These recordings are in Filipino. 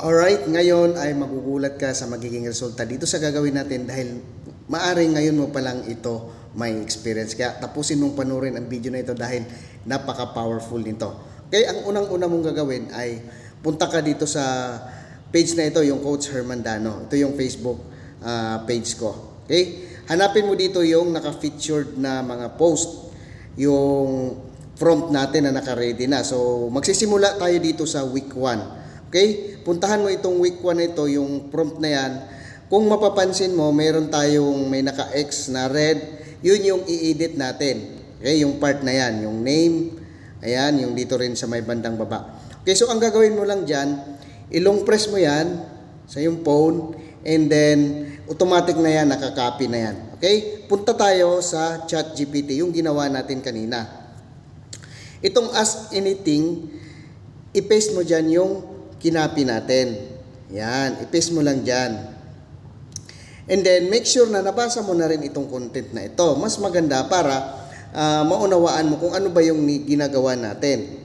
Alright, ngayon ay magugulat ka sa magiging resulta dito sa gagawin natin dahil maaring ngayon mo palang ito may experience. Kaya tapusin mong panurin ang video na ito dahil napaka-powerful nito. Okay, ang unang-una mong gagawin ay punta ka dito sa page na ito, yung Coach Herman Dano. Ito yung Facebook page ko. Okay, hanapin mo dito yung naka-featured na mga post, yung prompt natin na naka-ready na. So, magsisimula tayo dito sa week 1. Okay? Puntahan mo itong week 1 na ito, yung prompt na yan. Kung mapapansin mo, meron tayong may naka-X na red. Yun yung i-edit natin. Okay? Yung part na yan, yung name. Ayan, yung dito rin sa may bandang baba. Okay, so ang gagawin mo lang dyan, ilong press mo yan sa yung phone, and then automatic na yan, nakaka-copy na yan. Okay? Punta tayo sa ChatGPT, yung ginawa natin kanina. Itong Ask Anything, i-paste mo dyan yung kinapi natin. Yan, i-paste mo lang dyan. And then, make sure na nabasa mo na rin itong content na ito. Mas maganda para maunawaan mo kung ano ba yung ginagawa natin.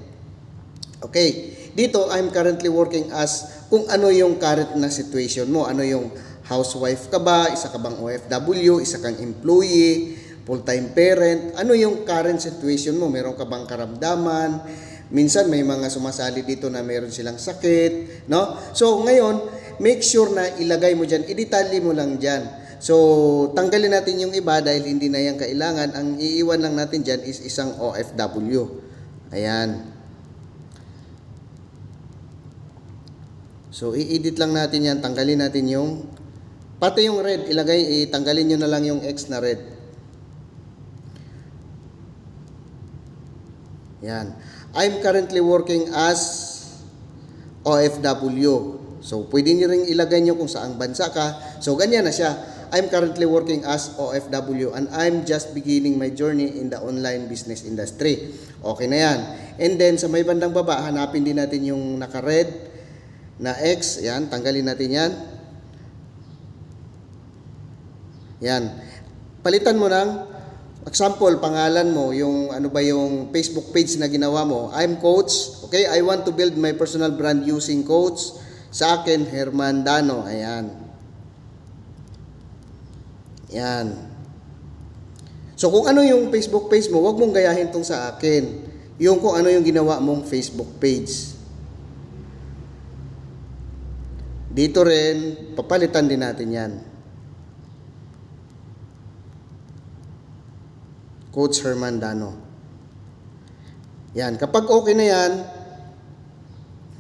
Okay, dito, I'm currently working as kung ano yung current na situation mo. Ano yung housewife ka ba? Isa ka bang OFW? Isa kang employee? Full-time parent? Ano yung current situation mo? Meron ka bang karamdaman? Minsan may mga sumasali dito na meron silang sakit, no? So ngayon, make sure na ilagay mo diyan, i-detalye mo lang diyan. So tanggalin natin yung iba dahil hindi na yan kailangan. Ang iiwan lang natin diyan is isang OFW. Ayan. So i-edit lang natin yan, tanggalin natin yung pati yung red, tanggalin niyo na lang yung X na red. Yan. I'm currently working as OFW. So, pwede nyo rin ilagay nyo kung saang bansa ka. So, ganyan na siya. I'm currently working as OFW and I'm just beginning my journey in the online business industry. Okay na yan. And then, sa may bandang baba, hanapin din natin yung naka-red na X. Yan, tanggalin natin yan. Yan. Palitan mo ng example, pangalan mo, yung ano ba yung Facebook page na ginawa mo. I'm Coach. Okay, I want to build my personal brand using Coach. Sa akin, Herman Dano. Ayan. Yan. So, kung ano yung Facebook page mo, wag mong gayahin tong sa akin. Yung kung ano yung ginawa mong Facebook page. Dito rin, papalitan din natin yan. Coach Herman Dano. Yan. Kapag okay na yan,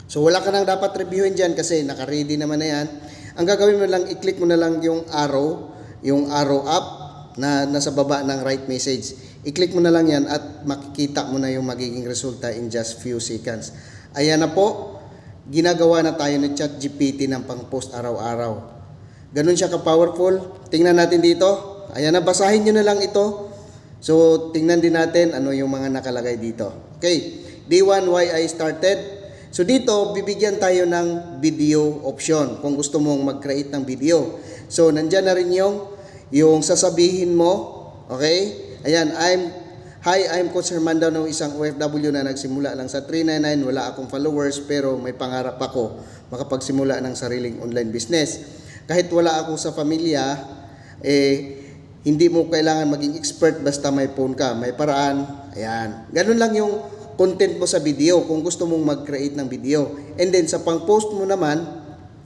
so wala ka nang dapat reviewin dyan kasi naka-ready naman na yan. Ang gagawin mo lang, i-click mo na lang yung arrow up na nasa baba ng right message. I-click mo na lang yan at makikita mo na yung magiging resulta in just few seconds. Ayan na po, ginagawa na tayo ng ChatGPT ng pang-post araw-araw. Ganun siya ka-powerful. Tingnan natin dito. Ayan na, basahin nyo na lang ito. So, tingnan din natin ano yung mga nakalagay dito. Okay, day 1, why I started. So, dito, bibigyan tayo ng video option kung gusto mong mag-create ng video. So, nandyan na rin yung sasabihin mo. Okay, ayan, I'm Coach Herman Dano, isang OFW na nagsimula lang sa 399. Wala akong followers pero may pangarap ako makapagsimula ng sariling online business. Kahit wala ako sa pamilya, hindi mo kailangan maging expert basta may phone ka, may paraan. Ayan. Ganun lang yung content mo sa video kung gusto mong mag-create ng video. And then sa pang-post mo naman,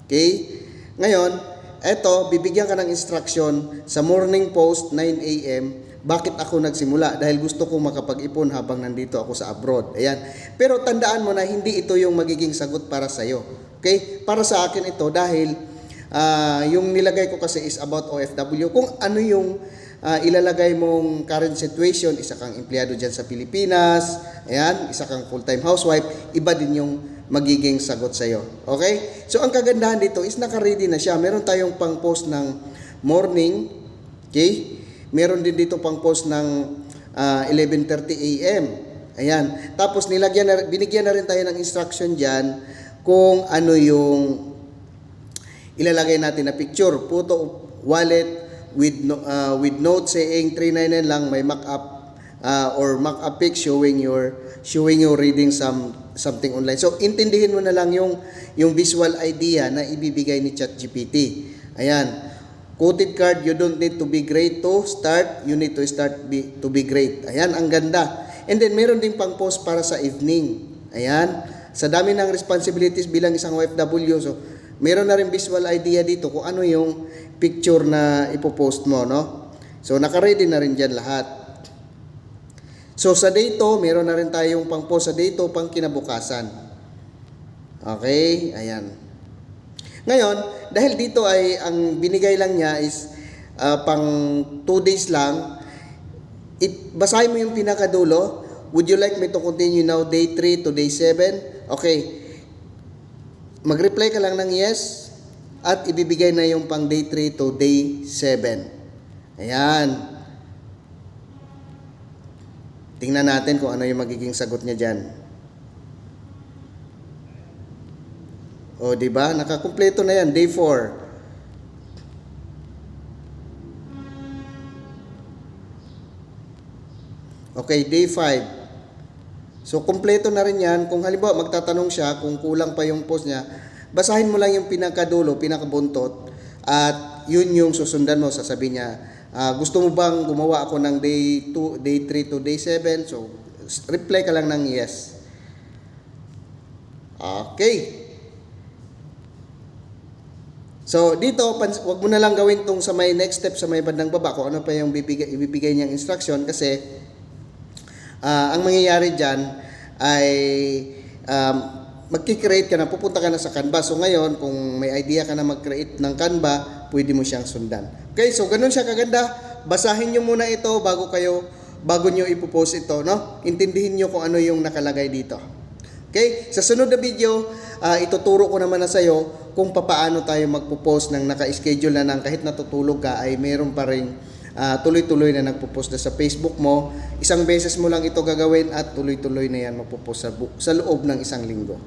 okay? Ngayon, eto, bibigyan ka ng instruction sa morning post 9 AM. Bakit ako nagsimula? Dahil gusto kong makapag-ipon habang nandito ako sa abroad. Ayan. Pero tandaan mo na hindi ito yung magiging sagot para sa iyo. Okay? Para sa akin ito dahil yung nilagay ko kasi is about OFW. Kung ano yung ilalagay mong current situation, isa kang empleyado dyan sa Pilipinas, ayan, isa kang full-time housewife, iba din yung magiging sagot sa'yo. Okay? So, ang kagandahan dito is naka-ready na siya. Meron tayong pang-post ng morning, okay? Meron din dito pang-post ng 11:30 AM. Ayan. Tapos, binigyan na rin tayo ng instruction dyan kung ano yung ilalagay natin na picture, photo, wallet with note saying 399 lang, may mock-up or mock-up pic showing you reading some something online. So, intindihin mo na lang yung visual idea na ibibigay ni ChatGPT. Ayan. Quoted card, you don't need to be great to start. You need to start to be great. Ayan, ang ganda. And then, meron ding pang post para sa evening. Ayan. Sa dami ng responsibilities bilang isang OFW, so, meron na rin visual idea dito kung ano yung picture na ipopost mo, no? So, naka-ready na rin dyan lahat. So, sa day 2, meron na rin tayong pang post sa day 2, pang kinabukasan. Okay? Ayan. Ngayon, dahil dito ay ang binigay lang niya is pang 2 days lang, basahin mo yung pinakadulo. Would you like me to continue now day 3 to day 7? Okay. Mag-reply ka lang ng yes at ibibigay na yung pang day 3 to day 7. Ayan. Tingnan natin kung ano yung magiging sagot niya dyan. O, di ba? Nakakumpleto na yan. Day 4. Okay, day 5. So, kumpleto na rin yan. Kung halimbawa, magtatanong siya kung kulang pa yung post niya, basahin mo lang yung pinakadulo, pinakabuntot, at yun yung susundan mo. Sasabihin niya, gusto mo bang gumawa ako ng day 2, day 3 to day 7? So, reply ka lang ng yes. Okay. So, dito, wag mo na lang gawin tong sa may next step sa may bandang baba kung ano pa yung ibibigay niyang instruction kasi ang mangyayari dyan ay magkikreate ka na, pupunta ka na sa Canva. So, ngayon, kung may idea ka na mag-create ng Canva, pwede mo siyang sundan. Okay, so ganun siya kaganda. Basahin nyo muna ito bago nyo ipopost ito, no? Intindihin nyo kung ano yung nakalagay dito. Okay, sa sunod na video, ituturo ko naman na sa'yo kung papaano tayo magpo-post ng naka-schedule na ng kahit natutulog ka ay meron pa rin tuloy-tuloy na nagpo-post na sa Facebook mo. Isang beses mo lang ito gagawin at tuloy-tuloy na yan magpo-post sa loob ng isang linggo.